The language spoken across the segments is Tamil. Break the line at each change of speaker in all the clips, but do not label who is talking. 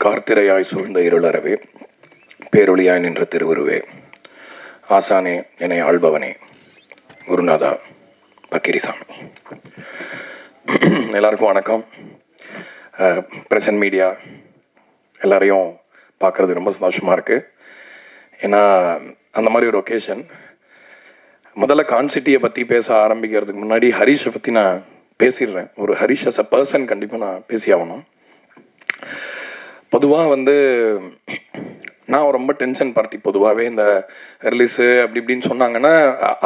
கார்த்திரையாய் சூழ்ந்த இருளறவே பேரொளியாய் நின்ற திருவுருவே ஆசானே என்னை ஆள்பவனே குருநாதா பக்கிரிசாமி. எல்லாருக்கும் வணக்கம். பிரசன்ட் மீடியா எல்லாரையும் பார்க்குறது ரொம்ப சந்தோஷமாக இருக்குது. ஏன்னா அந்த மாதிரி ஒரு ஒகேஷன். முதல்ல கான்சிட்டியை பற்றி பேச ஆரம்பிக்கிறதுக்கு முன்னாடி ஹரிஷை பற்றி நான் பேசிடுறேன். ஒரு ஹரிஷ் அஸ் அ பர்சன் கண்டிப்பாக நான் பேசி ஆகணும். பொதுவாக நான் ரொம்ப டென்ஷன் பார்ட்டி. பொதுவாகவே இந்த ரிலீஸு அப்படி இப்படின்னு சொன்னாங்கன்னா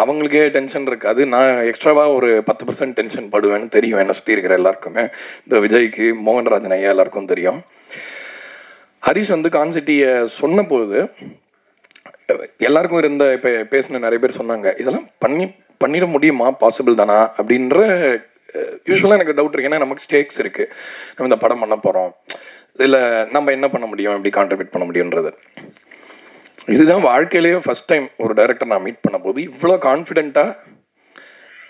அவங்களுக்கே டென்ஷன் இருக்காது. நான் எக்ஸ்ட்ராவாக ஒரு 10% டென்ஷன் படுவேன்னு தெரியும். என்னை சுற்றி இருக்கிற எல்லாருக்குமே, இந்த விஜய்க்கு, மோகன்ராஜன் ஐயா எல்லாருக்கும் தெரியும். ஹரிஷ் கான்சிட்டியை சொன்ன போது எல்லாருக்கும் இருந்த இப்போ பேசின நிறைய பேர் சொன்னாங்க, இதெல்லாம் பண்ணிட முடியுமா, பாசிபிள் தானா அப்படின்ற யூஸ்வலாக எனக்கு டவுட் இருக்கு. ஏன்னா நமக்கு ஸ்டேக்ஸ் இருக்குது. நம்ம இந்த படம் பண்ண போகிறோம், இதில் நம்ம என்ன பண்ண முடியும், எப்படி கான்ட்ரிபியூட் பண்ண முடியுன்றது. இதுதான் வாழ்க்கையிலேயே ஃபஸ்ட் டைம் ஒரு டைரக்டர் நான் மீட் பண்ண போது இவ்வளோ கான்ஃபிடென்ட்டாக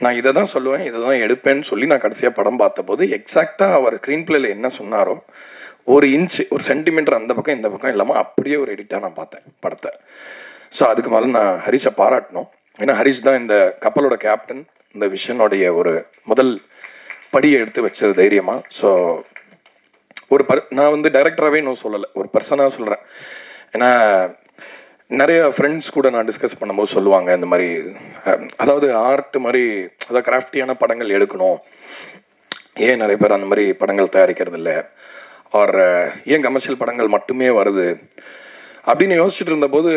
நான் இதை தான் சொல்லுவேன், இதை தான் எடுப்பேன்னு சொல்லி நான் கடைசியாக படம் பார்த்த போது எக்ஸாக்டாக அவர் ஸ்க்ரீன் பிளேயில் என்ன சொன்னாரோ ஒரு இன்ச்சு, ஒரு சென்டிமீட்டர் அந்த பக்கம் இந்த பக்கம் இல்லாமல் அப்படியே ஒரு எடிட்டாக நான் பார்த்தேன் படத்தை. ஸோ அதுக்கு மேலே நான் ஹரிஷை பாராட்டணும். ஏன்னா ஹரிஷ் தான் இந்த கப்பலோட கேப்டன், இந்த விஷனுடைய ஒரு முதல் படியை எடுத்து வச்சது தைரியமாக. ஸோ நான் டைரக்டராகவே இன்னும் சொல்லலை, ஒரு பர்சனாக சொல்கிறேன். ஏன்னா நிறைய ஃப்ரெண்ட்ஸ் கூட நான் டிஸ்கஸ் பண்ணும்போது சொல்லுவாங்க, இந்த மாதிரி அதாவது ஆர்ட் மாதிரி, அதாவது கிராஃப்டியான படங்கள் எடுக்கணும், ஏன் நிறைய பேர் அந்த மாதிரி படங்கள் தயாரிக்கிறது இல்லை, ஆர் ஏன் கமர்ஷியல் படங்கள் மட்டுமே வருது அப்படின்னு யோசிச்சுட்டு இருந்தபோது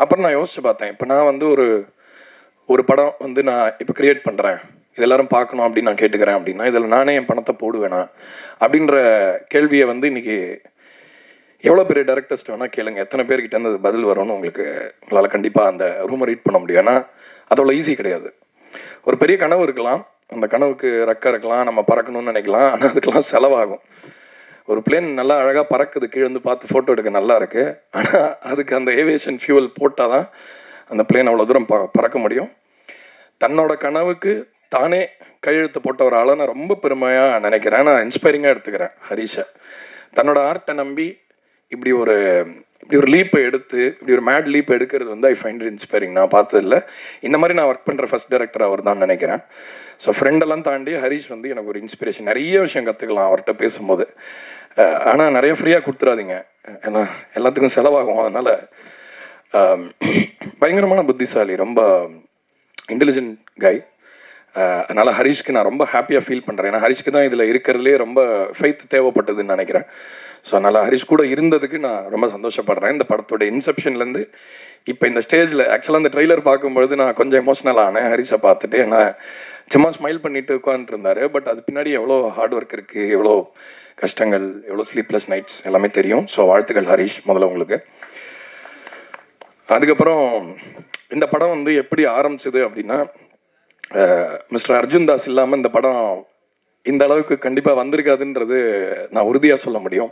அப்புறம் நான் யோசிச்சு பார்த்தேன். இப்போ நான் ஒரு படம் நான் இப்போ கிரியேட் பண்ணுறேன், இது எல்லாரும் பார்க்கணும் அப்படின்னு நான் கேட்டுக்கிறேன் அப்படின்னா இதில் நானே என் பணத்தை போடுவேனா அப்படின்ற கேள்வியை இன்னைக்கு எவ்வளோ பெரிய டைரக்டர்ஸ்ட் வேணால் கேளுங்க, எத்தனை பேர்கிட்ட இருந்து அது பதில் வரும்னு உங்களால் கண்டிப்பாக அந்த ரூமை ரீட் பண்ண முடியும். ஏன்னா அதோட ஈஸி கிடையாது. ஒரு பெரிய கனவு இருக்கலாம், அந்த கனவுக்கு ரெக்க இருக்கலாம், நம்ம பறக்கணும்னு நினைக்கலாம், ஆனால் அதுக்கெல்லாம் செலவாகும். ஒரு பிளேன் நல்லா அழகாக பறக்குது, கீழே பார்த்து ஃபோட்டோ எடுக்க நல்லா இருக்கு, ஆனால் அதுக்கு அந்த ஏவியேஷன் ஃபியூவல் போட்டால் தான் அந்த பிளேன் அவ்வளோ தூரம் பறக்க முடியும். தன்னோட கனவுக்கு தானே கையெழுத்து போட்ட ஒரு ஆளை நான் ரொம்ப பெருமையாக நினைக்கிறேன். நான் இன்ஸ்பைரிங்காக எடுத்துக்கிறேன் ஹரிஷை. தன்னோட ஆர்ட்டை நம்பி இப்படி ஒரு லீப்பை எடுத்து, இப்படி ஒரு மேட் லீப் எடுக்கிறது ஐ ஃபைண்ட் இட் இன்ஸ்பைரிங். நான் பார்த்ததில்ல. இந்த மாதிரி நான் ஒர்க் பண்ணுற ஃபர்ஸ்ட் டைரக்டர் அவர் தான் நினைக்கிறேன். ஸோ ஃப்ரெண்டெல்லாம் தாண்டி ஹரிஷ் எனக்கு ஒரு இன்ஸ்பிரேஷன். நிறைய விஷயம் கற்றுக்கலாம் அவர்கிட்ட பேசும்போது. ஆனால் நிறைய ஃப்ரீயாக கொடுத்துடாதீங்க, ஏன்னா எல்லாத்துக்கும் செலவாகும். அதனால் பயங்கரமான புத்திசாலி, ரொம்ப இன்டெலிஜென்ட் கை. அதனால் ஹரிஷ்க்கு நான் ரொம்ப ஹாப்பியாக ஃபீல் பண்ணுறேன். ஏன்னா ஹரிஷ்க்கு தான் இதில் இருக்கிறதுலே ரொம்ப ஃபெய்த் தேவைப்பட்டதுன்னு நினைக்கிறேன். ஸோ அதனால் ஹரிஷ் கூட இருந்ததுக்கு நான் ரொம்ப சந்தோஷப்படுறேன். இந்த படத்தோட இன்செப்ஷன்லேருந்து இப்போ இந்த ஸ்டேஜில் ஆக்சுவலாக அந்த ட்ரெய்லர் பார்க்கும்பொழுது நான் கொஞ்சம் எமோஷ்னல் ஆனேன் ஹரிஷை பார்த்துட்டு. ஏன்னா சும்மா ஸ்மைல் பண்ணிட்டு உட்காந்துருந்தாரு, பட் அது பின்னாடி எவ்வளோ ஹார்ட் ஒர்க் இருக்குது, எவ்வளோ கஷ்டங்கள், எவ்வளோ ஸ்லீப்லெஸ் நைட்ஸ் எல்லாமே தெரியும். ஸோ வாழ்த்துக்கள் ஹரிஷ் முதல்ல உங்களுக்கு. அதுக்கப்புறம் இந்த படம் எப்படி ஆரம்பிச்சது அப்படின்னா, மிஸ்டர் அர்ஜுன் தாஸ் இல்லாமல் இந்த படம் இந்த அளவுக்கு கண்டிப்பாக வந்திருக்காதுன்றது நான் உறுதியாக சொல்ல முடியும்.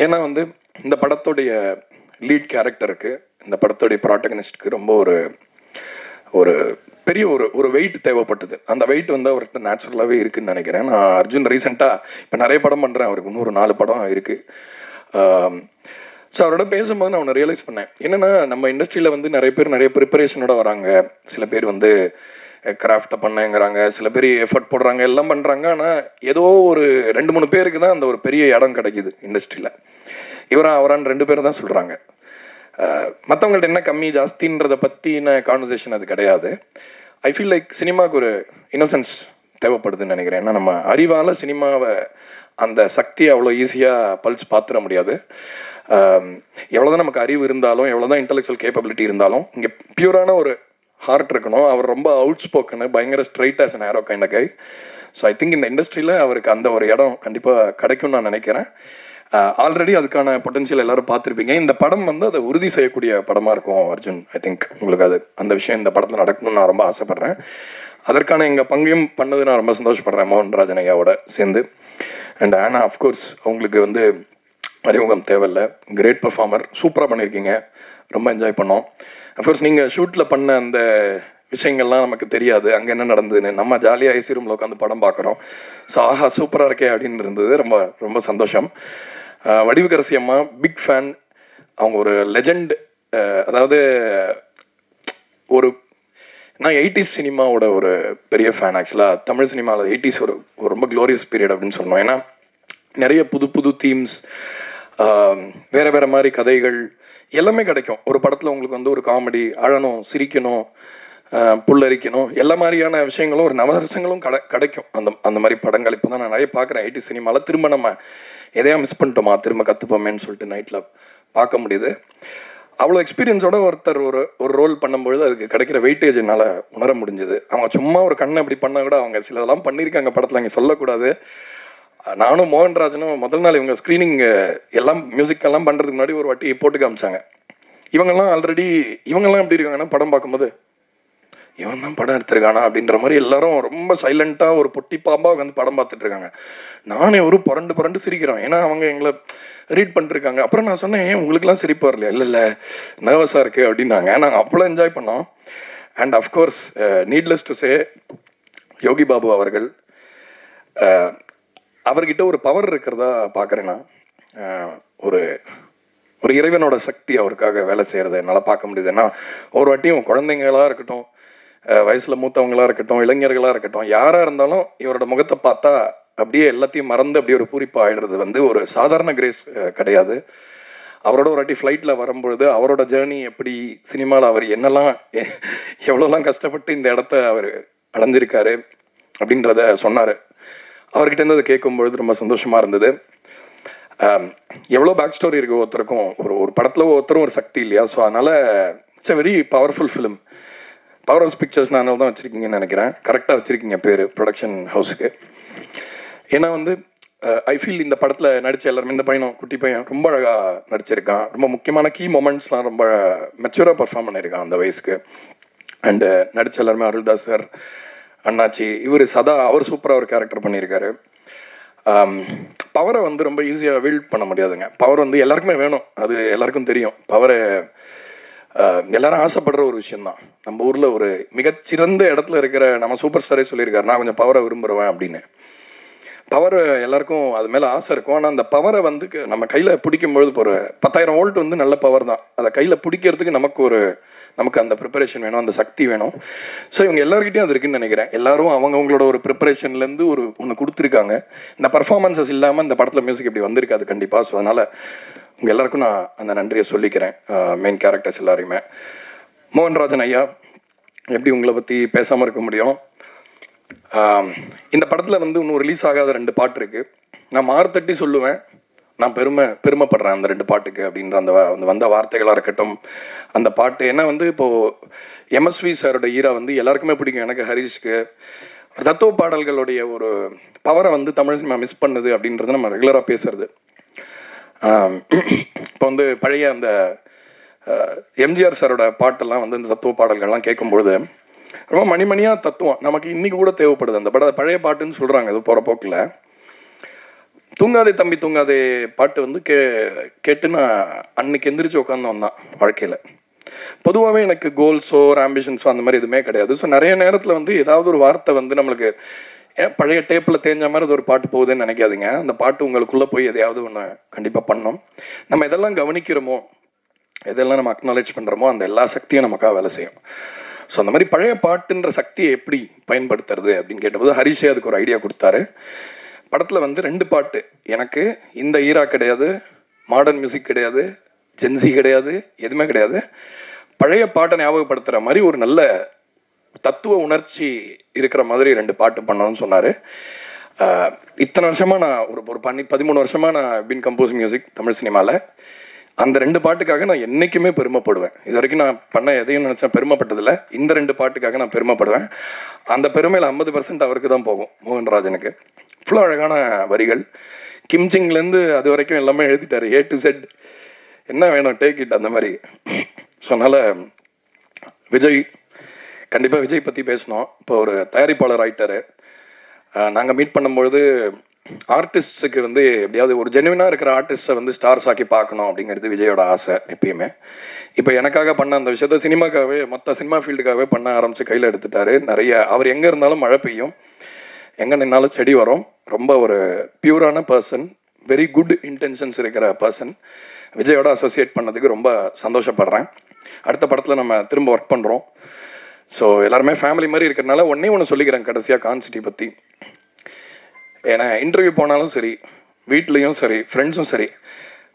ஏன்னா இந்த படத்துடைய லீட் கேரக்டருக்கு, இந்த படத்துடைய ப்ராட்டகனிஸ்டுக்கு ரொம்ப ஒரு பெரிய ஒரு வெயிட் தேவைப்பட்டது. அந்த வெயிட் அவர்கிட்ட நேச்சுரலாகவே இருக்குன்னு நினைக்கிறேன். நான் அர்ஜுன் ரீசெண்டாக இப்போ நிறைய படம் பண்ணுறேன், அவருக்கு இன்னொரு 4 படம் இருக்குது. ஸோ அவரோட பேசும்போது நான் ஒன்று ரியலைஸ் பண்ணேன். என்னென்னா நம்ம இண்டஸ்ட்ரியில் நிறைய பேர் நிறைய ப்ரிப்பரேஷனோட வராங்க. சில பேர் கிராஃப்டை பண்ணேங்கிறாங்க, சில பேர் எஃபர்ட் போடுறாங்க, எல்லாம் பண்ணுறாங்க. ஆனால் ஏதோ ஒரு 2-3 பேருக்கு தான் அந்த ஒரு பெரிய இடம் கிடைக்குது இண்டஸ்ட்ரியில். அவரான்னு 2 பேர் தான் சொல்கிறாங்க. மற்றவங்கள்ட்ட என்ன கம்மி ஜாஸ்தின்றதை பற்றின கான்வர்சேஷன் அது கிடையாது. ஐ ஃபீல் லைக் சினிமாவுக்கு ஒரு இன்னோசன்ஸ் தேவைப்படுதுன்னு நினைக்கிறேன். ஏன்னா நம்ம அறிவால் சினிமாவை அந்த சக்தியை அவ்வளோ ஈஸியாக பல்ஸ் பார்த்துட முடியாது. எவ்வளோதான் நமக்கு அறிவு இருந்தாலும், எவ்வளோதான் இன்டெலெக்சுவல் கேப்பபிலிட்டி இருந்தாலும், இங்கே பியூரான ஒரு ஹார்ட் இருக்கணும். அவர் ரொம்ப அவுட் ஸ்போக்கனு, பயங்கர straight as an arrow kind of guy. So I think இந்த இண்டஸ்ட்ரியில் அவருக்கு அந்த ஒரு இடம் கண்டிப்பாக கிடைக்கும்னு நான் நினைக்கிறேன். ஆல்ரெடி அதுக்கான பொட்டன்ஷியல் எல்லாரும் பார்த்துருப்பீங்க. இந்த படம் அதை உறுதி செய்யக்கூடிய படமாக இருக்கும் அர்ஜுன். ஐ திங்க் உங்களுக்கு அந்த விஷயம் இந்த படத்தில் நடக்கணும்னு நான் ரொம்ப ஆசைப்பட்றேன். அதற்கான எங்கள் பங்கையும் பண்ணது நான் ரொம்ப சந்தோஷப்படுறேன் மோகன்ராஜன் ஐயாவோட சேர்ந்து. அண்ட் ஆனா அஃப்கோர்ஸ் அவங்களுக்கு அறிமுகம் தேவையில்லை, கிரேட் பர்ஃபார்மர், சூப்பராக பண்ணியிருக்கீங்க, ரொம்ப என்ஜாய் பண்ணோம். அஃப்கோர்ஸ் நீங்கள் ஷூட்டில் பண்ண அந்த விஷயங்கள்லாம் நமக்கு தெரியாது, அங்கே என்ன நடந்ததுன்னு. நம்ம ஜாலியாக ஏசி ரூமில் உட்காந்து படம் பார்க்குறோம். ஸோ ஆஹா சூப்பராக இருக்கே அப்படின்னு இருந்தது. ரொம்ப ரொம்ப சந்தோஷம். வடிவுக்கரசி அம்மா பிக் ஃபேன். அவங்க ஒரு லெஜெண்ட். அதாவது ஒரு நான் 80s சினிமாவோட ஒரு பெரிய ஃபேன். ஆக்சுவலாக தமிழ் சினிமாவில் 80s ஒரு ரொம்ப க்ளோரியஸ் பீரியட் அப்படின்னு சொன்னோம். ஏன்னா நிறைய புது புது தீம்ஸ், வேறு வேறு மாதிரி கதைகள் எல்லாமே கிடைக்கும். ஒரு படத்தில் உங்களுக்கு வந்து ஒரு காமெடி, அழணும், சிரிக்கணும், புல்லரிக்கணும், எல்லா மாதிரியான விஷயங்களும் ஒரு நவரசங்களும் கிடைக்கும் அந்த மாதிரி படங்கள். இப்போ தான் நான் நிறைய பார்க்குறேன் 80s சினிமாவில். திரும்ப நம்ம எதையா மிஸ் பண்ணிட்டோமா, திரும்ப கற்றுப்போமேன்னு சொல்லிட்டு நைட்டில் பார்க்க முடியுது. அவ்வளோ எக்ஸ்பீரியன்ஸோட ஒருத்தர் ஒரு ரோல் பண்ணும்பொழுது அதுக்கு கிடைக்கிற வெயிட்டேஜ் என்னால் உணர முடிஞ்சது. அவங்க சும்மா ஒரு கண்ணை அப்படி பண்ணால் கூட அவங்க சிலதெல்லாம் பண்ணியிருக்காங்க படத்தில், அங்கே சொல்லக்கூடாது. நானும் மோகன்ராஜனும் முதல் நாள் இவங்க ஸ்க்ரீனிங் எல்லாம் மியூசிக்கெல்லாம் பண்ணுறதுக்கு முன்னாடி ஒரு வாட்டி போட்டு காமிச்சாங்க. இவங்கெல்லாம் ஆல்ரெடி இவங்கெல்லாம் எப்படி இருக்காங்கன்னா படம் பார்க்கும்போது இவன் தான் படம் எடுத்திருக்கானா அப்படின்ற மாதிரி எல்லாரும் ரொம்ப சைலண்ட்டாக ஒரு பொட்டி பாம்பாக வந்து படம் பார்த்துட்டு இருக்காங்க. நானே ஒரு புரண்டு சிரிக்கிறோம். ஏன்னா அவங்க எங்களை ரீட் பண்ணிருக்காங்க. அப்புறம் நான் சொன்னேன், ஏன் உங்களுக்குலாம் சிரிப்பு வரலையா? இல்லை நர்வஸாக இருக்குது அப்படின்னாங்க. நாங்கள் அப்போலாம் என்ஜாய் பண்ணோம். And of course needless to say Yogi Babu அவர்கள், அவர்கிட்ட ஒரு பவர் இருக்கிறதா பார்க்குறேன் நான். ஒரு ஒரு இறைவனோட சக்தி அவருக்காக வேலை செய்கிறத என்னால் பார்க்க முடியுது. ஏன்னா ஒரு வாட்டியும் குழந்தைங்களாக இருக்கட்டும், வயசில் மூத்தவங்களாக இருக்கட்டும், இளைஞர்களாக இருக்கட்டும், யாராக இருந்தாலும் இவரோட முகத்தை பார்த்தா அப்படியே எல்லாத்தையும் மறந்து அப்படியே ஒரு பூரிப்பு ஆகிடுறது வந்து ஒரு சாதாரண கிரேஸ் கிடையாது. அவரோட ஒரு வாட்டி ஃப்ளைட்டில் வரும்பொழுது அவரோட ஜேர்னி எப்படி, சினிமாவில் அவர் என்னெல்லாம் எவ்வளோலாம் கஷ்டப்பட்டு இந்த இடத்த அவர் அடைஞ்சிருக்காரு அப்படின்றத சொன்னார். அவர்கிட்ட அதை கேட்கும்பொழுது ரொம்ப சந்தோஷமாக இருந்தது. எவ்வளோ பேக் ஸ்டோரி இருக்குது ஒருத்தருக்கும். ஒரு படத்தில் ஒருத்தரும் ஒரு சக்தி இல்லையா? ஸோ அதனால் it's a very powerful film. Power house pictures நான் தான் வச்சுருக்கீங்கன்னு நினைக்கிறேன். கரெக்டாக வச்சுருக்கீங்க பேர் ப்ரொடக்ஷன் ஹவுஸுக்கு. ஏன்னா வந்து ஐ ஃபீல் இந்த படத்தில் நடித்த எல்லாருமே, இந்த பையனும் குட்டி பையன் ரொம்ப அழகாக நடிச்சிருக்கான். ரொம்ப முக்கியமான கீ மொமெண்ட்ஸ்லாம் ரொம்ப மெச்சூராக பர்ஃபார்ம் பண்ணியிருக்கான் அந்த வயசுக்கு. அண்டு நடித்த எல்லாருமே அருள்தாஸ் சார், அண்ணாச்சி, இவர் சதா, அவர் சூப்பராக ஒரு கேரக்டர் பண்ணியிருக்காரு. பவரை வந்து ரொம்ப ஈஸியாக வீல்ட் பண்ண முடியாதுங்க. பவர் வந்து எல்லாருக்குமே வேணும், அது எல்லாருக்கும் தெரியும். பவரை எல்லாரும் ஆசைப்படுற ஒரு விஷயந்தான். நம்ம ஊரில் ஒரு மிகச்சிறந்த இடத்துல இருக்கிற நம்ம சூப்பர் ஸ்டாரே சொல்லியிருக்காரு, நான் கொஞ்சம் பவரை விரும்புகிறேன் அப்படின்னு. பவர் எல்லாருக்கும் அது மேலே ஆசை இருக்கும். ஆனால் அந்த பவரை வந்து நம்ம கையில் பிடிக்கும்பொழுது இப்போ ஒரு 10,000 வோல்ட் வந்து நல்ல பவர் தான். அதை கையில் பிடிக்கிறதுக்கு நமக்கு அந்த ப்ரிப்பரேஷன் வேணும், அந்த சக்தி வேணும். ஸோ இவங்க எல்லாருக்கிட்டையும் அது இருக்குன்னு நினைக்கிறேன். எல்லாரும் அவங்கவுங்களோட ஒரு ப்ரிப்பரேஷன்லேருந்து ஒன்று கொடுத்துருக்காங்க. இந்த பர்ஃபார்மன்ஸஸ் இல்லாமல் இந்த படத்தில் மியூசிக் இப்படி வந்திருக்காது கண்டிப்பாக. ஸோ அதனால் உங்கள் எல்லாருக்கும் நான் அந்த நன்றியை சொல்லிக்கிறேன். மெயின் கேரக்டர்ஸ் எல்லாரையுமே. மோகன்ராஜன் ஐயா, எப்படி உங்களை பற்றி பேசாமல் இருக்க முடியும்? இந்த படத்தில் வந்து இன்னும் ரிலீஸ் ஆகாத 2 பாட்டு இருக்குது. நான் மார்த்தட்டி சொல்லுவேன், நான் பெருமைப்படுறேன் அந்த 2 பாட்டுக்கு அப்படின்ற அந்த வந்த வார்த்தைகளாக இருக்கட்டும், அந்த பாட்டு. ஏன்னா வந்து இப்போது எம்எஸ்வி சாரோட ஈரா வந்து எல்லாருக்குமே பிடிக்கும். எனக்கு, ஹரிஷ்க்கு தத்துவ பாடல்களுடைய ஒரு பவரை வந்து தமிழ் சினிமா மிஸ் பண்ணுது அப்படின்றது நம்ம ரெகுலராக பேசுறது. இப்போ வந்து பழைய அந்த எம்ஜிஆர் சாரோட பாட்டெல்லாம் வந்து இந்த தத்துவ பாடல்கள்லாம் கேட்கும்பொழுது ரொம்ப மணிமணியாக தத்துவம் நமக்கு இன்றைக்கி கூட தேவைப்படுது. அந்த பழைய பாட்டுன்னு சொல்கிறாங்க. அது போகிற போக்கில் தூங்காதே தம்பி தூங்காதே பாட்டு வந்து கேட்டு நான் அன்னைக்கு எந்திரிச்சு உட்காந்து வந்தான் வாழ்க்கையில். பொதுவாகவே எனக்கு கோல்ஸோ ஒரு ஆம்பிஷன்ஸோ அந்த மாதிரி எதுவுமே கிடையாது. ஸோ நிறைய நேரத்தில் வந்து ஏதாவது ஒரு வார்த்தை வந்து நம்மளுக்கு பழைய டேப்பில் தேஞ்ச மாதிரி அது ஒரு பாட்டு போகுதுன்னு நினைக்காதீங்க. அந்த பாட்டு உங்களுக்குள்ளே போய் எதையாவது ஒன்று கண்டிப்பாக பண்ணோம். நம்ம எதெல்லாம் கவனிக்கிறோமோ, எதெல்லாம் நம்ம அக்னாலேஜ் பண்ணுறோமோ, அந்த எல்லா சக்தியும் நமக்காக வேலை செய்யும். ஸோ அந்த மாதிரி பழைய பாட்டுன்ற சக்தியை எப்படி பயன்படுத்துறது அப்படின்னு கேட்டபோது ஹரிஷே அதுக்கு ஒரு ஐடியா கொடுத்தாரு. படத்தில் வந்து 2 பாட்டு, எனக்கு இந்த ஈரா கிடையாது, மாடர்ன் மியூசிக் கிடையாது, ஜென்சி கிடையாது, எதுவுமே கிடையாது, பழைய பாட்டை ஞாபகப்படுத்துகிற மாதிரி ஒரு நல்ல தத்துவ உணர்ச்சி இருக்கிற மாதிரி 2 பாட்டு பண்ணணும்னு சொன்னார். இத்தனை வருஷமாக நான் ஒரு 13 வருஷமாக நான் பின் கம்போஸ் மியூசிக் தமிழ் சினிமாவில். அந்த 2 பாட்டுக்காக நான் என்றைக்குமே பெருமைப்படுவேன். இது வரைக்கும் நான் பண்ண எதையும் நினச்சேன் பெருமைப்பட்டதில்லை. இந்த 2 பாட்டுக்காக நான் பெருமைப்படுவேன். அந்த பெருமையில் 50% அவருக்கு தான் போகும், மோகன்ராஜனுக்கு. இவ்வளோ அழகான வரிகள். கிம்சிங்லேருந்து அது வரைக்கும் எல்லாமே எழுதிட்டார், A to Z. என்ன வேணும், டேக் இட், அந்த மாதிரி. ஸோ அதனால் விஜய், கண்டிப்பாக விஜய் பற்றி பேசணும். இப்போ ஒரு தயாரிப்பாளர் ஆகிட்டார். நாங்கள் மீட் பண்ணும்பொழுது ஆர்டிஸ்ட்ஸுக்கு வந்து எப்படியாவது ஒரு ஜெனுவினாக இருக்கிற ஆர்டிஸ்ட்டை வந்து ஸ்டார்ஸ் ஆக்கி பார்க்கணும் அப்படிங்கிறது விஜயோட ஆசை எப்பயுமே. இப்போ எனக்காக பண்ண அந்த விஷயத்த சினிமாக்காகவே மற்ற சினிமா ஃபீல்டுக்காகவே பண்ண ஆரம்பித்து கையில் எடுத்துட்டாரு. நிறைய அவர் எங்கே இருந்தாலும் மழை பெய்யும், எங்கே நின்னாலும் செடி வரும். ரொம்ப ஒரு பியூரான பர்சன், வெரி குட் இன்டென்ஷன்ஸ் இருக்கிற பர்சன். விஜயோட அசோசியேட் பண்ணதுக்கு ரொம்ப சந்தோஷப்படுறேன். அடுத்த படத்தில் நம்ம திரும்ப ஒர்க் பண்ணுறோம். ஸோ எல்லாருமே ஃபேமிலி மாதிரி இருக்கிறனால ஒன்று சொல்லிக்கிறேன் கடைசியாக கான்சிட்டி பற்றி. ஏன்னா இன்டர்வியூ போனாலும் சரி, வீட்லேயும் சரி, ஃப்ரெண்ட்ஸும் சரி,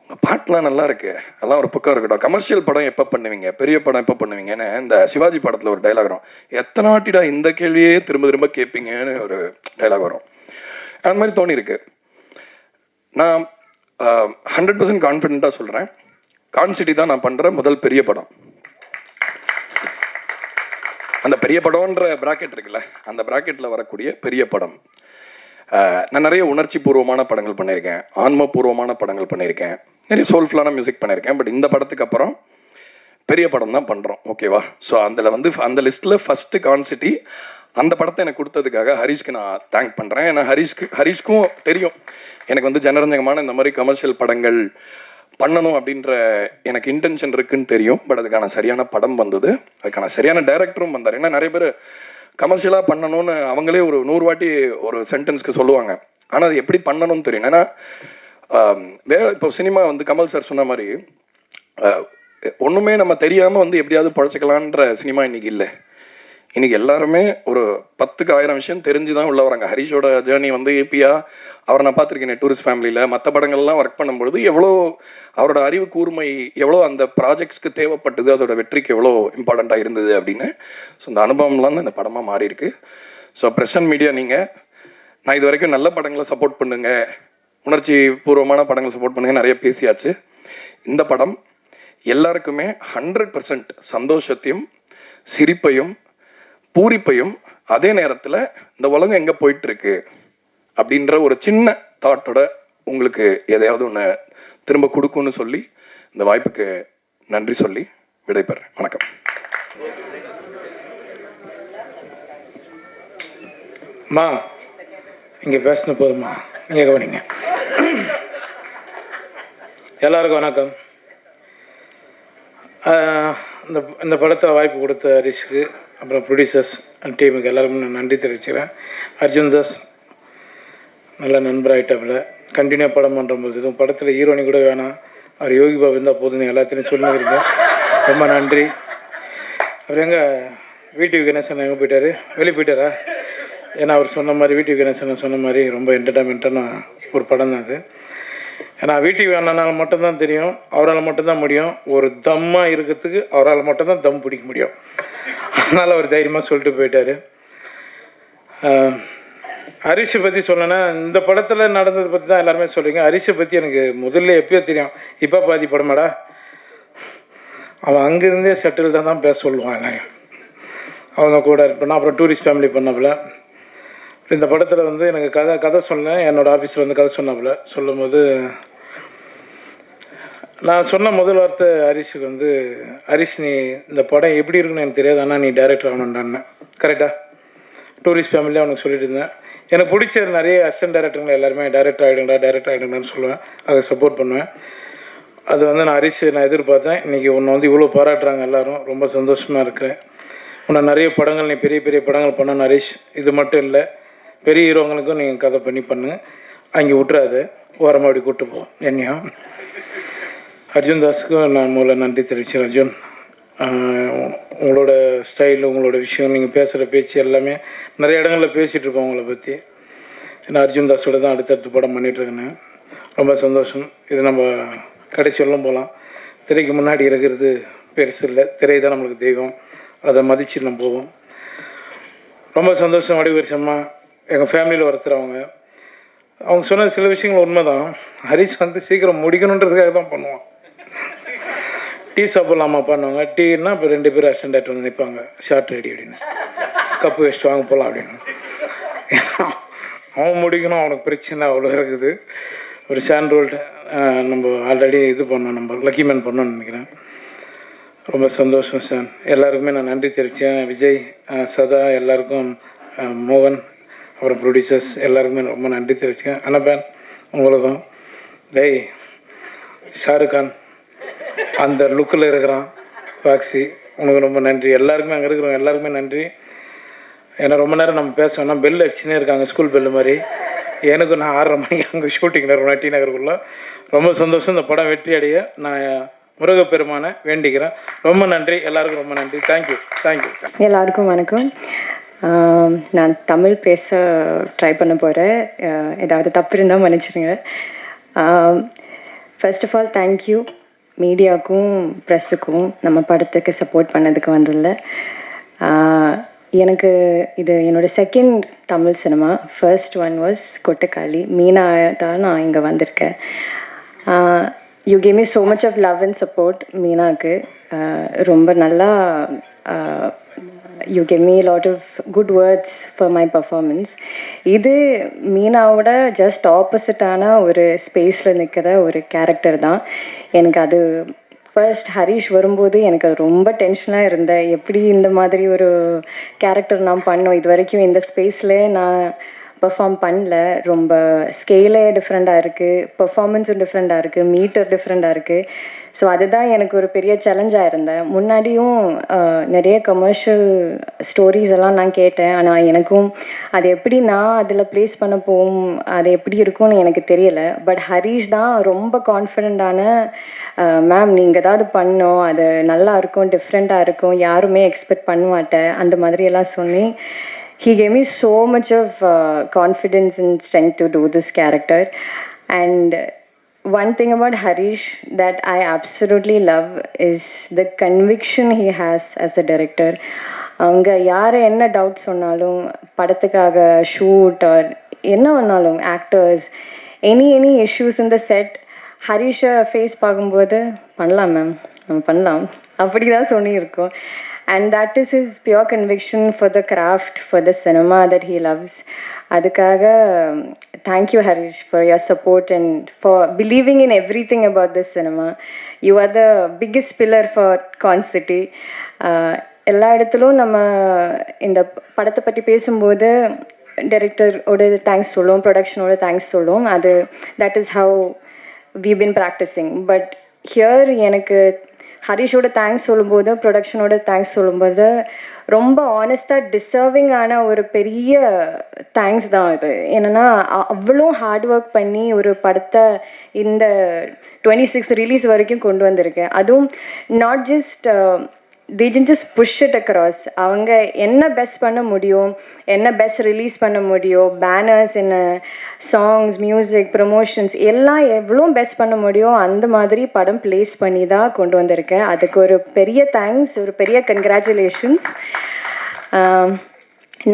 உங்கள் பாட்டெலாம் நல்லா இருக்கு, அதெல்லாம் ஒரு பக்கம் இருக்கட்டும், கமர்ஷியல் படம் எப்போ பண்ணுவீங்க, பெரிய படம் எப்போ பண்ணுவீங்கன்னு இந்த சிவாஜி படத்தில் ஒரு டைலாக் வரும், எத்தனை வாட்டிடா இந்த கேள்வியே திரும்ப திரும்ப கேட்பீங்கன்னு ஒரு டைலாக் வரும். அந்த மாதிரி தோணியிருக்கு. நான் 100% கான்ஃபிடென்ட்டாக சொல்கிறேன், கான்சிட்டி தான் நான் பண்ணுற முதல் பெரிய படம். அந்த பெரிய படம்ன்ற பிராக்கெட் இருக்குல்ல, அந்த பிராக்கெட்டில் வரக்கூடிய பெரிய படம். நான் நிறைய உணர்ச்சி பூர்வமான படங்கள் பண்ணியிருக்கேன், ஆன்மபூர்வமான படங்கள் பண்ணியிருக்கேன், நிறைய சோல்ஃபுல்லான மியூசிக் பண்ணியிருக்கேன். பட் இந்த படத்துக்கு அப்புறம் பெரிய படம் தான் பண்ணுறோம், ஓகேவா? ஸோ அதில் வந்து அந்த லிஸ்ட்டில் ஃபஸ்ட்டு கான்சிட்டி. அந்த படத்தை எனக்கு கொடுத்ததுக்காக ஹரிஷ்க்கு நான் தேங்க் பண்ணுறேன். ஏன்னா ஹரிஷ்க்கும் தெரியும் எனக்கு வந்து ஜனரஞ்சகமான இந்த மாதிரி கமர்ஷியல் படங்கள் பண்ணணும் அப்படின்ற எனக்கு இன்டென்ஷன் இருக்குன்னு தெரியும். பட் அதுக்கான சரியான படம் வந்தது, அதுக்கான சரியான டைரக்டரும் வந்தார். ஏன்னா நிறைய பேர் கமர்ஷியலாக பண்ணணும்னு அவங்களே ஒரு 100 வாட்டி ஒரு சென்டென்ஸ்க்கு சொல்லுவாங்க, ஆனால் அது எப்படி பண்ணணும்னு தெரியும். ஏன்னா இப்போ சினிமா வந்து கமல் சார் சொன்ன மாதிரி ஒன்றுமே நம்ம தெரியாமல் வந்து எப்படியாவது பழச்சிக்கலான்ற சினிமா இன்னைக்கு இல்லை. இன்னைக்கு எல்லாருமே ஒரு 10க்கு 1000 விஷயம் தெரிஞ்சு தான் உள்ள வராங்க. ஹரிஷோட ஜேர்னி வந்து ஏபியா, அவரை நான் பார்த்துருக்கேன் டூரிஸ்ட் ஃபேமிலியில், மற்ற படங்கள்லாம் ஒர்க் பண்ணும்பொழுது எவ்வளோ அவரோட அறிவு கூர்மை எவ்வளோ அந்த ப்ராஜெக்ட்ஸ்க்கு தேவைப்பட்டது, அதோட வெற்றிக்கு எவ்வளோ இம்பார்ட்டண்ட்டாக இருந்தது அப்படின்னு. ஸோ அந்த அனுபவம்லாம் தான் இந்த படமாக மாறி இருக்கு. ஸோ பிரசன்ட் மீடியா, நீங்கள் நான் இது வரைக்கும் நல்ல படங்களை சப்போர்ட் பண்ணுங்க, உணர்ச்சி பூர்வமான படங்களை சப்போர்ட் பண்ணுங்க நிறைய பேசியாச்சு. இந்த படம் எல்லாருக்குமே 100% சந்தோஷத்தையும் சிரிப்பையும் பூரிப்பையும், அதே நேரத்தில் இந்த உலகம் எங்கே போயிட்டு இருக்கு அப்படின்ற ஒரு சின்ன தாட்டோட உங்களுக்கு எதையாவது ஒன்று திரும்ப கொடுக்கும்னு சொல்லி இந்த வாய்ப்புக்கு நன்றி சொல்லி விடைபெறேன். வணக்கம்.
அம்மா இங்கே பேசின போதுமா, நீங்கள் கவனிங்க. எல்லாருக்கும் வணக்கம். இந்த படத்தை வாய்ப்பு கொடுத்த ஹரிஷ்க்கு, அப்புறம் ப்ரொடியூசர்ஸ் அண்ட் டீமுக்கு எல்லாருக்கும் நான் நன்றி தெரிவிச்சுக்கிறேன். அர்ஜுன் தாஸ் நல்ல நண்பராகிட்டாப்புல, கண்டினியூ படம் பண்ணும்போது இதுவும் படத்தில் ஹீரோனி கூட வேணாம், அவர் யோகி பாபு இருந்தால் போதுன்னு எல்லாத்தையும் சொல்லிக்கிறீங்க, ரொம்ப நன்றி. அவர் எங்கள் வீட்டு கணேசன் எங்கே போயிட்டார், வெளியே போயிட்டாரா? ஏன்னா அவர் சொன்ன மாதிரி வீட்டு கணேசன் சொன்ன மாதிரி ரொம்ப என்டர்டைன்மெண்ட்டான ஒரு படம் தான் அது. ஏன்னா வீட்டுக்கு வேணால் மட்டும்தான் தெரியும், அவரால் மட்டும்தான் முடியும். ஒரு தம்மாக இருக்கிறதுக்கு அவரால் மட்டும்தான் தம் பிடிக்க முடியும். அதனால் அவர் தைரியமாக சொல்லிட்டு போயிட்டார். ஹரிஷை பற்றி சொல்லணுன்னா, இந்த படத்தில் நடந்ததை பற்றி தான் எல்லாருமே சொல்கிறீங்க. ஹரிஷை பற்றி எனக்கு முதல்ல எப்பயோ தெரியும், இப்போ பாதி படமாடா, அவன் அங்கேருந்தே செட்டில் தான் பேச சொல்லுவான் எல்லாரையும். அவங்க கூட இருப்பேன். அப்புறம் டூரிஸ்ட் ஃபேமிலி பண்ணப்பில் இந்த படத்தில் வந்து எனக்கு கதை சொன்னேன். என்னோடய ஆஃபீஸில் வந்து கதை சொன்னாப்புல. சொல்லும்போது நான் சொன்ன முதல் வார்த்தை ஹரிஷுக்கு வந்து, ஹரிஷ் நீ இந்த படம் எப்படி இருக்குன்னு எனக்கு தெரியாது, ஆனால் நீ டைரக்டர் ஆகணுன்றான்னு. கரெக்டாக டூரிஸ்ட் ஃபேமிலியாக அவனுக்கு சொல்லிட்டு இருந்தேன். எனக்கு பிடிச்ச நிறைய அசிஸ்டன்ட் டைரக்டருங்களை எல்லாருமே டைரக்டர் ஆகிடுங்கடான்னு சொல்லுவேன், அதை சப்போர்ட் பண்ணுவேன். அது வந்து நான் ஹரிஷ் நான் எதிர்பார்த்தேன். இன்றைக்கி உன்னை வந்து இவ்வளோ பாராட்டுறாங்க எல்லோரும், ரொம்ப சந்தோஷமாக இருக்கிறேன். உன்னை நிறைய படங்கள் நீ பெரிய பெரிய படங்கள் பண்ண ஹரிஷ். இது மட்டும் இல்லை, பெரிய ஹீரோங்களுக்கும் நீங்கள் கதை பண்ணு, அங்கே விட்டுறாது, ஓரமாக அப்படி கூப்பிட்டு போ என்னையா. அர்ஜுன் தாஸுக்கும் நான் முதல்ல நன்றி தெரிவிச்சேன். அர்ஜுன், உங்களோட ஸ்டைல், உங்களோட விஷயம், நீங்கள் பேசுகிற பேச்சு எல்லாமே நிறைய இடங்களில் பேசிகிட்டு இருப்போம் உங்களை பற்றி. நான் அர்ஜுன் தாஸோட தான் அடுத்தடுத்து படம் பண்ணிகிட்ருக்கேன், ரொம்ப சந்தோஷம். இது நம்ம கடைசி வரலும் போகலாம். திரைக்கு முன்னாடி இருக்கிறது பெருசு இல்லை, திரை தான் நம்மளுக்கு தெய்வம், அதை மதிச்சு நம்ம போவோம். ரொம்ப சந்தோஷம். வடிவரிசம்மா எங்கள் ஃபேமிலியில் ஒருத்தரவங்க, அவங்க சொன்ன சில விஷயங்கள் உண்மை தான். ஹரிஷ் வந்து சீக்கிரம் முடிக்கணுன்றதுக்காக தான் பண்ணுவான். டீ சாப்பிட்லாமா பண்ணுவாங்க, டீன்னா இப்போ 2 பேர் அசிஸ்டன்ட் டைரக்டர் வந்து நிற்பாங்க, ஷார்ட் ரெடி அப்படின்னு, கப்பு வச்சுட்டு வாங்க போகலாம் அப்படின்னு. அவன் முடிக்கணும், அவனுக்கு பிரச்சனை அவ்வளோ இருக்குது. ஒரு சாண்ட்ரோல்டு நம்ம ஆல்ரெடி இது பண்ணோம், நம்ம லக்கி மேன் பண்ணோன்னு நினைக்கிறேன். ரொம்ப சந்தோஷம் சார். எல்லாருக்குமே நான் நன்றி தெரிவித்தேன். விஜய், சதா, எல்லாருக்கும், மோகன், அப்புறம் ப்ரொடியூசர்ஸ் எல்லாருக்குமே ரொம்ப நன்றி தெரிவிச்சுக்கேன். அனபேன் உங்களுக்கும் டேய் ஷாருக் கான் அந்த லுக்கில் இருக்கிறான் பாக்ஸி, உனக்கு ரொம்ப நன்றி. எல்லாருக்குமே அங்கே இருக்கிறவங்க எல்லாருக்குமே நன்றி. ஏன்னா ரொம்ப நேரம் நம்ம பேசணும்னா பெல் அடிச்சுனே இருக்காங்க, ஸ்கூல் பெல்லு மாதிரி. எனக்கு நான் 6:30 மணிக்கு அங்கே ஷூட்டிங் இருக்கணும் டி நகருக்குள்ளே. ரொம்ப சந்தோஷம். இந்த படம் வெற்றி அடைய நான் முருகப்பெருமானை வேண்டிக்கிறேன். ரொம்ப நன்றி எல்லாருக்கும், ரொம்ப நன்றி. Thank you thank you.
எல்லாருக்கும் வணக்கம். நான் தமிழ் பேச ட்ரை பண்ண போகிறேன். ஏதாவது தப்பு இருந்தால் மன்னிச்சிடுங்க. ஃபர்ஸ்ட் ஆஃப் ஆல் தேங்க்யூ மீடியாவுக்கும் ப்ரெஸ்ஸுக்கும் நம்ம படத்துக்கு சப்போர்ட் பண்ணதுக்கு வந்ததில்ல. எனக்கு இது என்னோடய second Tamil cinema. First one was Kottukkaali. Meena தான் நான் இங்கே வந்திருக்கேன். You gave me so much of love and support. மீனாவுக்கு ரொம்ப நல்லா you gave me lot of good words for my performance. இது மீனாவோட ஜஸ்ட் ஆப்போசிட்டான ஒரு ஸ்பேஸில் நிற்கிற ஒரு கேரக்டர் தான். எனக்கு அது ஃபர்ஸ்ட் ஹரிஷ் வரும்போது எனக்கு அது ரொம்ப டென்ஷனாக இருந்தேன். எப்படி இந்த மாதிரி ஒரு கேரக்டர் நான் பண்ணோம், இது வரைக்கும் இந்த ஸ்பேஸில் நான் பெர்ஃபார்ம் பண்ணல. ரொம்ப ஸ்கேலே டிஃப்ரெண்ட்டாக இருக்குது, பெர்ஃபார்மன்ஸும் டிஃப்ரெண்ட்டாக இருக்குது, மீட்டர் டிஃப்ரெண்ட்டாக இருக்குது. ஸோ அதுதான் எனக்கு ஒரு பெரிய சேலஞ்சாக இருந்தேன். முன்னாடியும் நிறைய கமர்ஷியல் ஸ்டோரிஸ் எல்லாம் நான் கேட்டேன். ஆனால் எனக்கும் அது எப்படி நான் அதில் ப்ளேஸ் பண்ண போகும், அது எப்படி இருக்கும்னு எனக்கு தெரியலை. பட் ஹரிஷ் தான் ரொம்ப கான்ஃபிடெண்ட்டான, மேம் நீங்கள் ஏதாவது பண்ணோம், அது நல்லா இருக்கும், டிஃப்ரெண்ட்டாக இருக்கும், யாருமே எக்ஸ்பெக்ட் பண்ண மாட்டேன், அந்த மாதிரியெல்லாம் சொல்லி he gave me so much of confidence and strength to do this character. And one thing about Harish that I absolutely love is the conviction he has as a director. அவங்க யார் என்ன டவுட் சொன்னாலும், படத்துக்காக ஷூட் ஆர் என்ன வேணாலும், ஆக்டர்ஸ், எனி இஷ்யூஸ் இந்த செட், ஹரிஷை ஃபேஸ் பார்க்கும்போது பண்ணலாம் மேம், நம்ம பண்ணலாம், அப்படி தான் சொல்லியிருக்கோம். And that is his pure conviction for the craft, for the cinema that he loves. அதுக்காக thank you Harish for your support and for believing in everything about this cinema. You are the biggest pillar for Con City. எல்லா இடத்துலும் நம்ம இந்த படத்தை பற்றி பேசும்போது டைரக்டரோட தேங்க்ஸ் சொல்லுவோம், ப்ரொடக்ஷனோட தேங்க்ஸ் சொல்லுவோம். அது that is how we've been practicing. But here எனக்கு ஹரிஷோட தேங்க்ஸ் சொல்லும்போது, ப்ரொடக்ஷனோட தேங்க்ஸ் சொல்லும்போது ரொம்ப ஆனஸ்டாக டிசர்விங்கான ஒரு பெரிய தேங்க்ஸ் தான் இது. என்னென்னா அவ்வளோ ஹார்ட் ஒர்க் பண்ணி ஒரு படத்தை இந்த 26 ரிலீஸ் வரைக்கும் கொண்டு வந்திருக்கேன். அதுவும் not just they didn't just push it across. அவங்க என்ன பெஸ்ட் பண்ண முடியும், என்ன பெஸ்ட் ரிலீஸ் பண்ண முடியும், பேனர்ஸ், என்ன சாங்ஸ், மியூசிக், ப்ரமோஷன்ஸ் எல்லாம் எவ்வளோ பெஸ்ட் பண்ண முடியும் அந்த மாதிரி படம் ப்ளேஸ் பண்ணி தான் கொண்டு வந்திருக்கேன். அதுக்கு ஒரு பெரிய தேங்க்ஸ், ஒரு பெரிய congratulations.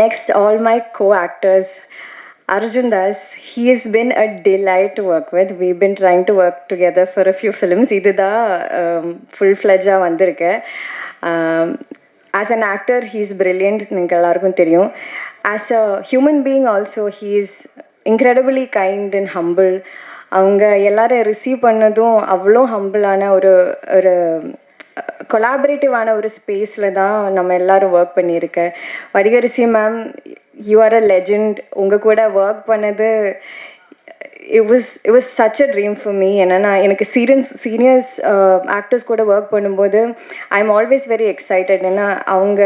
Next all my co-actors. Arjun Das, he has been a delight to work with. We've been trying to work together for a few films. இதுதான் full-fledged வந்திருக்கேன். As an actor, he's brilliant. நீங்கள் எல்லாருக்கும் தெரியும். As a human being also, he is incredibly kind and humble. அவங்க எல்லாரும் ரிசீவ் பண்ணதும் அவ்வளோ ஹம்பிளான ஒரு கொலாபரேட்டிவான ஒரு ஸ்பேஸில் தான் நம்ம எல்லோரும் ஒர்க் பண்ணியிருக்கேன். Vadivukkarasi ma'am, you are a legend. உங்கள் கூட ஒர்க் பண்ணது it was such a dream for me. என்னன்னா எனக்கு சீனியர்ஸ் ஆக்டர்ஸ் கூட ஒர்க் பண்ணும்போது I am always very excited. ஏன்னா அவங்க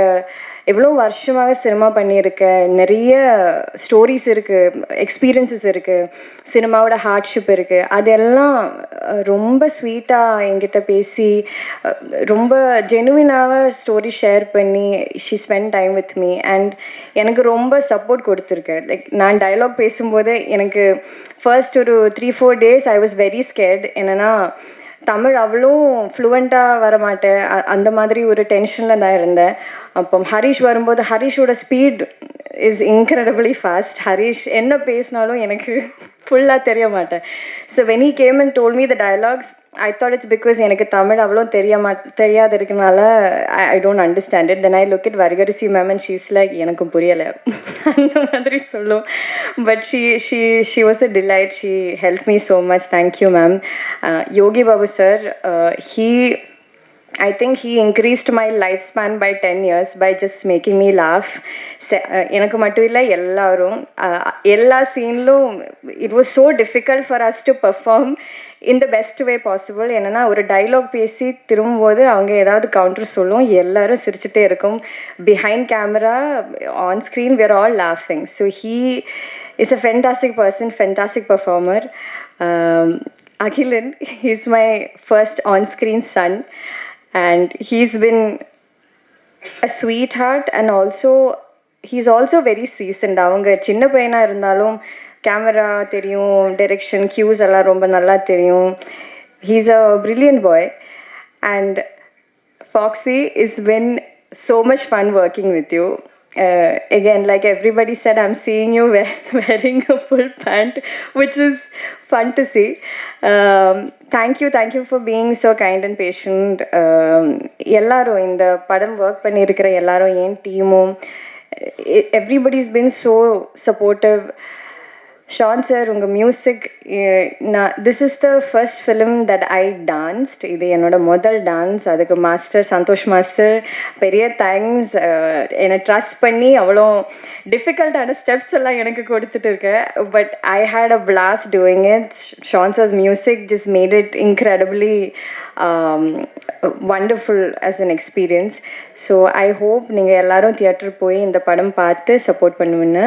எவ்வளோ வருஷமாக சினிமா பண்ணியிருக்கேன், நிறைய ஸ்டோரிஸ் இருக்குது, எக்ஸ்பீரியன்ஸஸ் இருக்குது, சினிமாவோட ஹார்ட்ஷிப் இருக்குது. அதெல்லாம் ரொம்ப ஸ்வீட்டாக என்கிட்ட பேசி ரொம்ப ஜெனுவினாக ஸ்டோரி ஷேர் பண்ணி she spend time with me. And எனக்கு ரொம்ப சப்போர்ட் கொடுத்துருக்கேன். லைக் நான் டயலாக் பேசும்போது எனக்கு ஃபர்ஸ்ட் ஒரு 3-4 days I was very scared. என்னென்னா தமிழ் அவ்வளோ ஃப்ளூவெண்ட்டாக வரமாட்டேன், அந்த மாதிரி ஒரு டென்ஷனில் தான் இருந்தேன். அப்போ ஹரிஷ் வரும்போது ஹரிஷோட speed is incredibly fast. Harish என்ன பேசினாலும் எனக்கு ஃபுல்லாக தெரிய மாட்டேன். So when he came and told me the dialogues, I thought it's because எனக்கு தமிழ் அவ்வளோ தெரியாது இருக்கனால I don't understand it. Then I look at Varigarisi ma'am and she's like, எனக்கும் புரியலை அந்த மாதிரி சொல்லும். But she was a delight. She helped me so much. Thank you ma'am. Yogi Babu sir, he I think he increased my lifespan by 10 years by just making me laugh. எனக்கு மட்டும் இல்லை எல்லாரும் எல்லா சீன்லும் it was so difficult for us to perform in the best way possible. என்னன்னா ஒரு டைலாக் பேசி திரும்பும்போது அவங்க ஏதாவது கவுண்டர் சொல்லும், எல்லாரும் சிரிச்சுட்டே இருக்கும். Behind camera on screen we are all laughing. So he is a fantastic person, fantastic performer. Akhilan, he's my first on-screen son. And he's been a sweetheart and also he's also very seasoned. அவங்க சின்ன பையனா இருந்தாலும் கேமரா தெரியும், டைரக்ஷன் கியூஸ் எல்லாம் ரொம்ப நல்லா தெரியும். He's a brilliant boy. And Foxy, it's been so much fun working with you. Again, like everybody said, I'm seeing you wearing a full pant, which is fun to see. Thank you for being so kind and patient. எல்லாரும் இந்த படம் ஒர்க் பண்ணியிருக்கிற எல்லாரும் என் டீமும் everybody's been so supportive. Shaan sir, உங்கள் music, this is the first film that I danced. இது என்னோட முதல் டான்ஸ். அதுக்கு மாஸ்டர் சந்தோஷ் மாஸ்டர் பெரிய தேங்க்ஸ். என்னை ட்ரஸ்ட் பண்ணி அவ்வளோ டிஃபிகல்ட்டான ஸ்டெப்ஸ் எல்லாம் எனக்கு கொடுத்துட்டு இருக்கேன். But I had a blast doing it. Shaan sir's music just made it incredibly wonderful as an experience. So I hope நீங்கள் எல்லாரும் தியேட்டர் போய் இந்த படம் பார்த்து சப்போர்ட் பண்ணுவீங்க.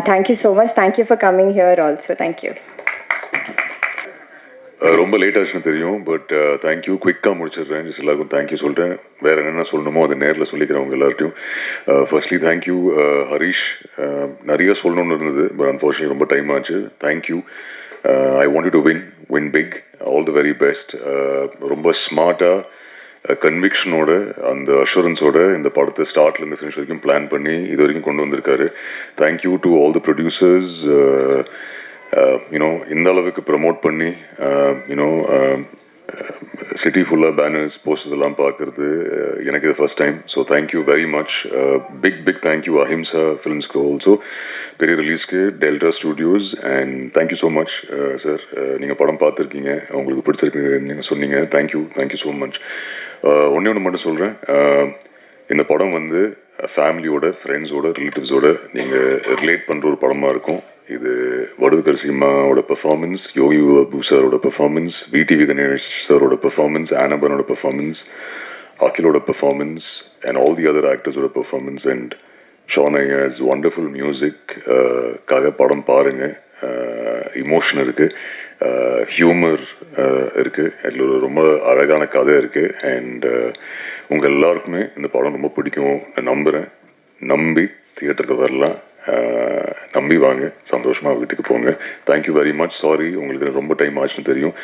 Thank you so much. Thank you for coming here also. Thank you.
ரொம்ப லேட் ஆச்சுன்னு தெரியும், பட் தேங்க்யூ. குயிக்காக முடிச்சிடுறேன். ஜஸ்ட் எல்லாருக்கும் தேங்க்யூ சொல்கிறேன். வேறு என்னென்ன சொல்லணுமோ அதை நேரில் சொல்லிக்கிறவங்க எல்லார்ட்டையும். Firstly thank you Harish. நிறைய சொல்லணும்னு இருந்தது, பட் அன்ஃபார்ச்சுனேட்லி ரொம்ப டைம் ஆச்சு. Thank you. I want to win big. All the very best. ரொம்ப ஸ்மார்ட்டாக கன்விக்ஷனோட அந்த அஷூரன்ஸோட இந்த படத்தை ஸ்டார்ட்லேருந்து ஃபினிஷ் வரைக்கும் பிளான் பண்ணி இது வரைக்கும் கொண்டு வந்திருக்காரு. Thank you to all the producers. You know இந்த அளவுக்கு ப்ரமோட் பண்ணி யூனோ சிட்டி ஃபுல்லாக பேனர்ஸ் போஸ்டர்ஸ் எல்லாம் பார்க்குறது எனக்கு இது first time. So thank you very much. Big thank you Ahimsa ஃபிலிம்ஸ்க்கு ஆல்சோ, பெரிய ரிலீஸ்க்கு Delta Studios. And thank you so much sir. நீங்கள் படம் பார்த்துருக்கீங்க, உங்களுக்கு பிடிச்சிருக்கு நீங்கள் சொன்னீங்க. Thank you so much. ஒன்று மட்டும் சொல்கிறேன். இந்த படம் வந்து ஃபேமிலியோட, ஃப்ரெண்ட்ஸோட, ரிலேட்டிவ்ஸோட நீங்கள் ரிலேட் பண்ணுற ஒரு படமாக இருக்கும். இது வடுகர் சிம்மாவோட பெர்ஃபார்மன்ஸ், யோகி பாபு சாரோட பெர்ஃபார்மன்ஸ், விடிவி கணேஷ் சாரோட பெர்ஃபார்மன்ஸ், ஆனபனோட பெர்ஃபார்மன்ஸ், அகிலோட performance and all the other ஆக்டர்ஸோட பெர்ஃபார்மன்ஸ் அண்ட் ஷான் ஐயாஸ் வண்டர்ஃபுல் மியூசிக் காக படம் பாருங்கள். இமோஷன் இருக்குது, ஹியூமர் இருக்குது, அதில் ஒரு ரொம்ப அழகான கதை இருக்குது. அண்ட் உங்கள் எல்லாருக்குமே இந்த படம் ரொம்ப பிடிக்கும் நான் நம்புகிறேன். நம்பி தியேட்டருக்கு வரலாம், நம்பி வாங்க, சந்தோஷமாக வீட்டுக்கு போங்க. Thank you very much. சாரி உங்களுக்கு ரொம்ப டைம் ஆச்சுன்னு தெரியும்.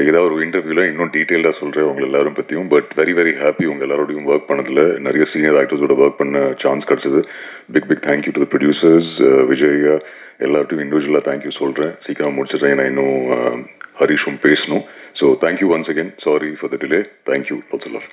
ஏதாவது ஒரு இன்டர்வியூவில் இன்னும் டீட்டெயிலாக சொல்கிறேன் உங்கள் எல்லாரும் பற்றியும். பட் வெரி ஹாப்பி உங்கள் எல்லாரோடையும் ஒர்க் பண்ணதில். நிறைய சீனியர் ஆக்டர்ஸோட ஒர்க் பண்ண சான்ஸ் கிடச்சிது. Big thank you to the producers, Vijay எல்லார்ட்டையும் இண்டிவிஜுவலாக தேங்க்யூ சொல்கிறேன். சீக்கிரம் முடிச்சிடுறேன், நான் இன்னும் ஹரிஷும் பேசணும். So thank you once again. Sorry for the delay. Thank you. Lots of love.